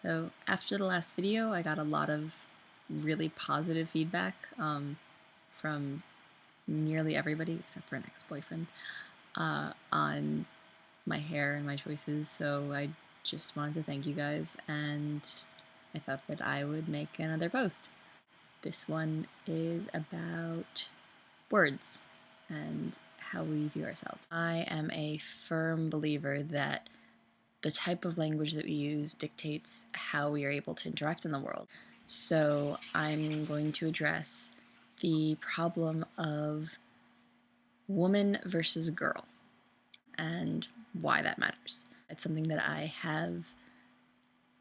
So after the last video, I got a lot of really positive feedback from nearly everybody except for an ex-boyfriend on my hair and my choices. So I just wanted to thank you guys, and I thought that I would make another post. This one is about words and how we view ourselves. I am a firm believer that the type of language that we use dictates how we are able to interact in the world. So I'm going to address the problem of woman versus girl and why that matters. It's something that I have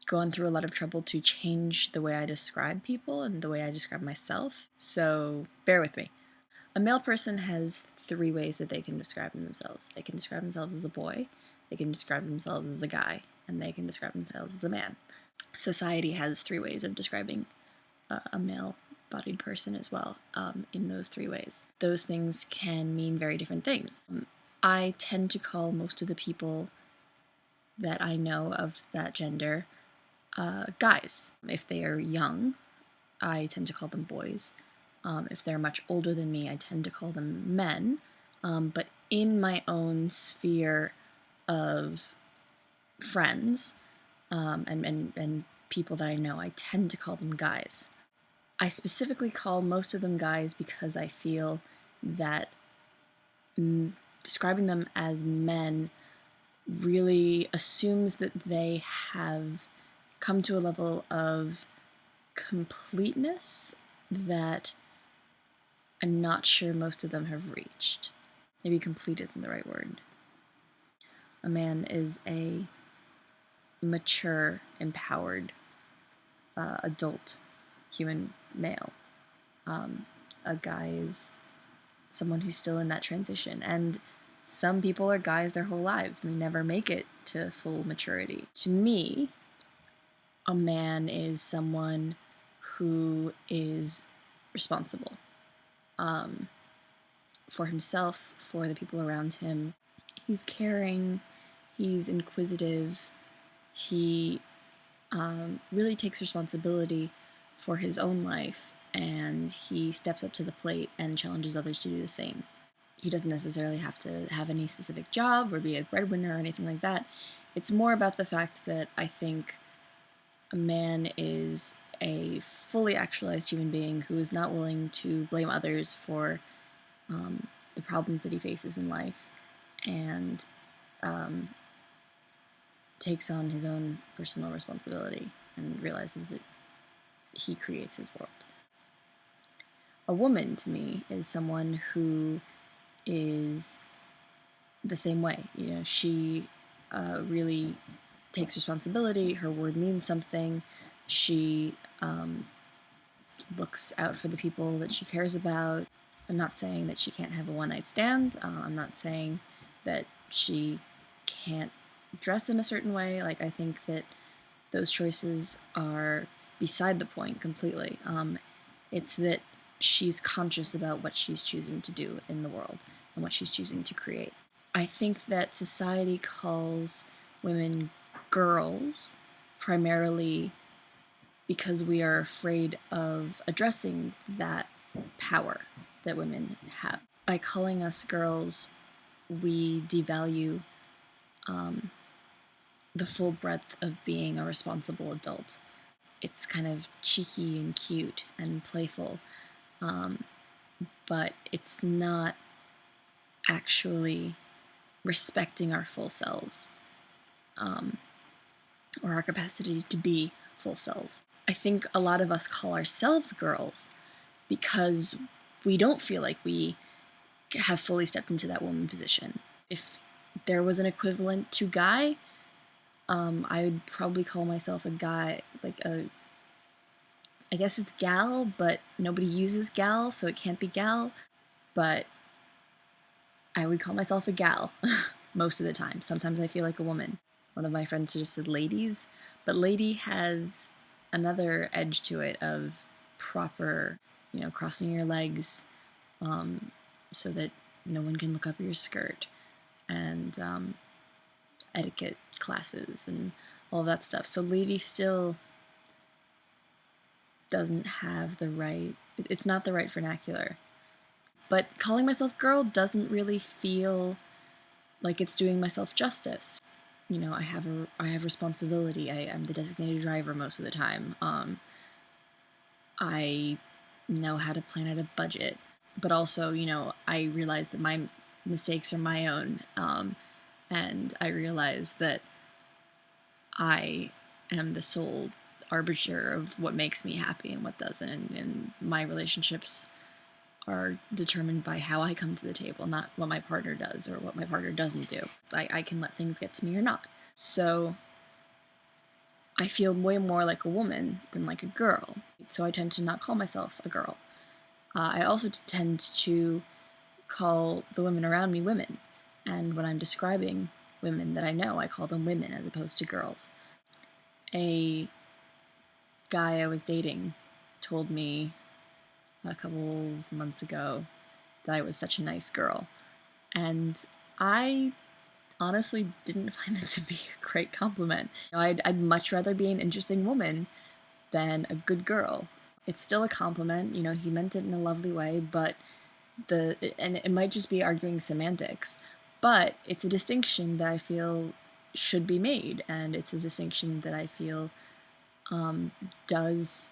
gone through a lot of trouble to change the way I describe people and the way I describe myself, so bear with me. A male person has three ways that they can describe themselves. They can describe themselves as a boy, they can describe themselves as a guy, and they can describe themselves as a man. Society has three ways of describing a male-bodied person as well, in those three ways. Those things can mean very different things. I tend to call most of the people that I know of that gender guys. If they are young, I tend to call them boys. If they're much older than me, I tend to call them men. But in my own sphere of friends and people that I know, I tend to call them guys. I specifically call most of them guys because I feel that describing them as men really assumes that they have come to a level of completeness that I'm not sure most of them have reached. Maybe complete isn't the right word. A man is a mature, empowered, adult human male. A guy is someone who's still in that transition. And some people are guys their whole lives and they never make it to full maturity. To me, a man is someone who is responsible for himself, for the people around him. He's caring, he's inquisitive, he really takes responsibility for his own life, and he steps up to the plate and challenges others to do the same. He doesn't necessarily have to have any specific job or be a breadwinner or anything like that. It's more about the fact that I think a man is a fully actualized human being who is not willing to blame others for the problems that he faces in life, and takes on his own personal responsibility and realizes that he creates his world. A woman, to me, is someone who is the same way. You know, she really takes responsibility. Her word means something. She looks out for the people that she cares about. I'm not saying that she can't have a one-night stand. I'm not saying that she can't dress in a certain way. Like, I think that those choices are beside the point completely. It's that she's conscious about what she's choosing to do in the world and what she's choosing to create. I think that society calls women girls primarily because we are afraid of addressing that power that women have. By calling us girls, we devalue the full breadth of being a responsible adult. It's kind of cheeky and cute and playful, but it's not actually respecting our full selves, or our capacity to be full selves. I think a lot of us call ourselves girls because we don't feel like we have fully stepped into that woman position. If there was an equivalent to guy, I would probably call myself a guy, like I guess it's gal, but nobody uses gal, so it can't be gal, but I would call myself a gal most of the time. Sometimes I feel like a woman. One of my friends just said ladies, but lady has another edge to it of proper, crossing your legs so that no one can look up your skirt, and etiquette classes and all that stuff. So lady still doesn't have the right, it's not the right vernacular. But calling myself girl doesn't really feel like it's doing myself justice. You know, I have responsibility. I'm the designated driver most of the time. I know how to plan out a budget, but also, you know, I realize that my mistakes are my own, and I realize that I am the sole arbiter of what makes me happy and what doesn't, and my relationships are determined by how I come to the table, not what my partner does or what my partner doesn't do. I can let things get to me or not. So I feel way more like a woman than like a girl. So I tend to not call myself a girl. I also tend to call the women around me women. And when I'm describing women that I know, I call them women as opposed to girls. A guy I was dating told me a couple of months ago that I was such a nice girl. And I honestly didn't find that to be a great compliment. You know, I'd much rather be an interesting woman than a good girl. It's still a compliment, you know, he meant it in a lovely way, but and it might just be arguing semantics, but it's a distinction that I feel should be made, and it's a distinction that I feel does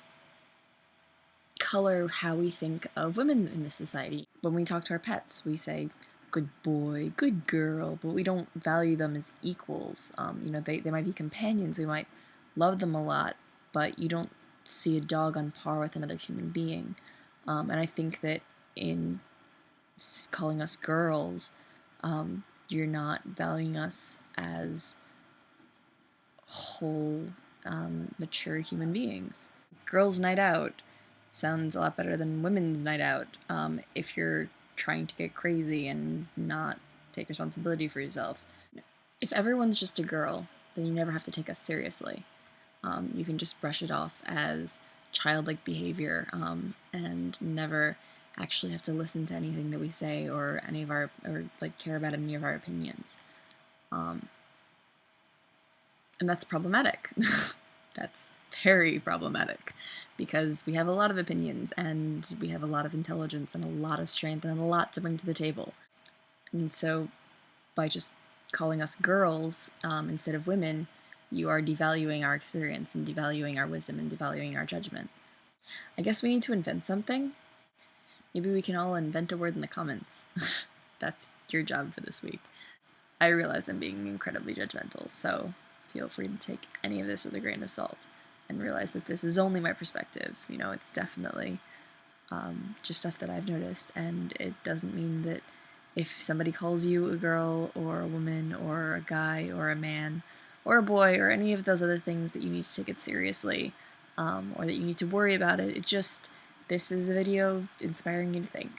color how we think of women in this society. When we talk to our pets, we say, good boy, good girl, but we don't value them as equals. You know, they might be companions, we might love them a lot, but you don't see a dog on par with another human being. And I think that in calling us girls, you're not valuing us as whole, mature human beings. Girls' night out sounds a lot better than women's night out, if you're trying to get crazy and not take responsibility for yourself. If everyone's just a girl, then you never have to take us seriously. You can just brush it off as childlike behavior, and never actually have to listen to anything that we say or like care about any of our opinions. And that's problematic. That's very problematic because we have a lot of opinions and we have a lot of intelligence and a lot of strength and a lot to bring to the table. And so by just calling us girls, instead of women, you are devaluing our experience and devaluing our wisdom and devaluing our judgment. I guess we need to invent something. Maybe we can all invent a word in the comments. That's your job for this week. I realize I'm being incredibly judgmental, so feel free to take any of this with a grain of salt and realize that this is only my perspective. You know, it's definitely just stuff that I've noticed, and it doesn't mean that if somebody calls you a girl or a woman or a guy or a man or a boy or any of those other things that you need to take it seriously, or that you need to worry about it. It just, this is a video inspiring you to think.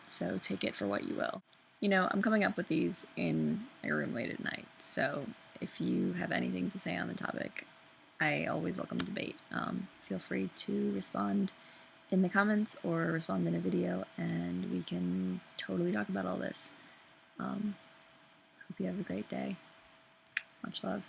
So take it for what you will. You know, I'm coming up with these in my room late at night, so if you have anything to say on the topic, I always welcome debate. Feel free to respond in the comments or respond in a video, and we can totally talk about all this. Hope you have a great day. Much love.